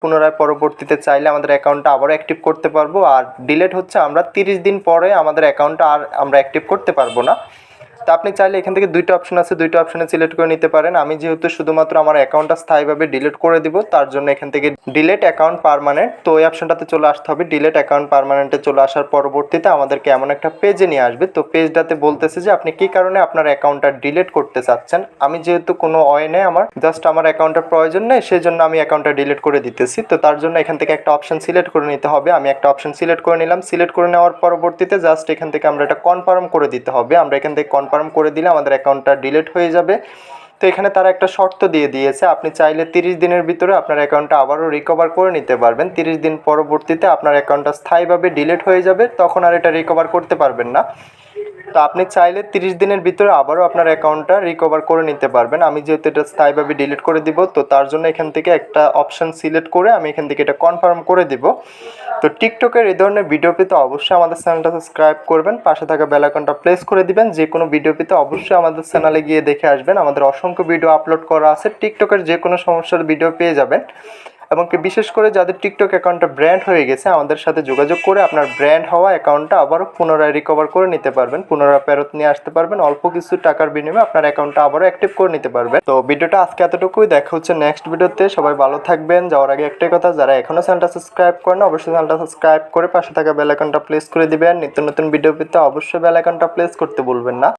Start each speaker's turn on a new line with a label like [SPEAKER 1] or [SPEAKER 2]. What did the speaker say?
[SPEAKER 1] পুনরায় পরবর্তীতে চাইলে আমাদের অ্যাকাউন্টটা আবারও অ্যাক্টিভ করতে পারবো। আর ডিলেট হচ্ছে আমরা 30 দিন পরে আমাদের অ্যাকাউন্টটা আর আমরা অ্যাক্টিভ করতে পারবো না। তো আপনি চাইলে এখান থেকে দুইটা অপশন আছে, দুইটা অপশনে সিলেক্ট করে নিতে পারেন। আমি যেহেতু শুধুমাত্র আমার অ্যাকাউন্টটা স্থায়ীভাবে ডিলিট করে দিব, তার জন্য এখান থেকে ডিলেট অ্যাকাউন্ট পার্মানেন্ট, তো ওই অপশনটাতে চলে আসতে হবে। ডিলেট অ্যাকাউন্ট পার্মানেন্টে চলে আসার পরবর্তীতে আমাদেরকে এমন একটা পেজে নিয়ে আসবে। তো পেজটাতে বলতেছে যে আপনি কী কারণে আপনার অ্যাকাউন্টটা ডিলিট করতে চাচ্ছেন। আমি যেহেতু কোনো নেই, আমার জাস্ট আমার অ্যাকাউন্টের প্রয়োজন নেই, সেই জন্য আমি অ্যাকাউন্টটা ডিলিট করে দিতেছি। তো তার জন্য এখান থেকে একটা অপশন সিলেক্ট করে নিতে হবে। আমি একটা অপশন সিলেক্ট করে নিলাম। সিলেক্ট করে নেওয়ার পরবর্তীতে জাস্ট এখান থেকে আমরা এটা কনফার্ম করে দিতে হবে। আমরা এখান থেকে কনফার্ম করে দিলে আমাদের অ্যাকাউন্টটা ডিলিট হয়ে যাবে। তো এখানে তারা একটা শর্ত দিয়ে দিয়েছে, আপনি চাইলে 30 দিনের ভিতরে আপনার অ্যাকাউন্টটা আবারও রিকভার করে নিতে পারবেন। 30 দিন পরবর্তীতে আপনার অ্যাকাউন্টটা স্থায়ীভাবে ডিলিট হয়ে যাবে, তখন আর এটা রিকভার করতে পারবেন না। তো আপনি চাইলে 30 দিনের ভিতরে আবারও আপনার অ্যাকাউন্টটা রিকভার করে নিতে পারবেন। আমি যেহেতু এটা স্থায়ীভাবে ডিলিট করে দিব, তো তার জন্য এখান থেকে একটা অপশান সিলেক্ট করে আমি এখান থেকে এটা কনফার্ম করে দিব। তো টিকটকের এই ধরনের ভিডিও পেতে অবশ্যই আমাদের চ্যানেলটা সাবস্ক্রাইব করবেন, পাশে থাকা বেল আইকনটা প্রেস করে দিবেন। যে কোনো ভিডিও পেতে অবশ্যই আমাদের চ্যানেলে গিয়ে দেখে আসবেন। আমাদের অসংখ্য ভিডিও আপলোড করা আছে, টিকটকের যে কোনো সমস্যার ভিডিও পেয়ে যাবেন। এবং বিশেষ করে যাদের টিকটক অ্যাকাউন্টটা ব্র্যান্ড হয়ে গেছে, আমাদের সাথে যোগাযোগ করে আপনার ব্র্যান্ড হওয়া অ্যাকাউন্টটা আবারও পুনরায় রিকভার করে নিতে পারবেন, পুনরায় ফেরত নিয়ে আসতে পারবেন। অল্প কিছু টাকার বিনিময়ে আপনার অ্যাকাউন্টটা আবারও অ্যাক্টিভ করে নিতে পারবেন। তো ভিডিওটা আজকে এতটুকুই, দেখা হচ্ছে নেক্সট ভিডিওতে। সবাই ভালো থাকবেন। যাওয়ার আগে একটাই কথা, যারা এখনও চ্যানেলটা সাবস্ক্রাইব করেন অবশ্যই চ্যানেলটা সাবস্ক্রাইব করে পাশে থাকা বেল আইকনটা প্রেস করে দিবেন। নিত্য নতুন ভিডিও পেতে অবশ্যই বেল আইকনটা প্রেস করতে ভুলবেন না।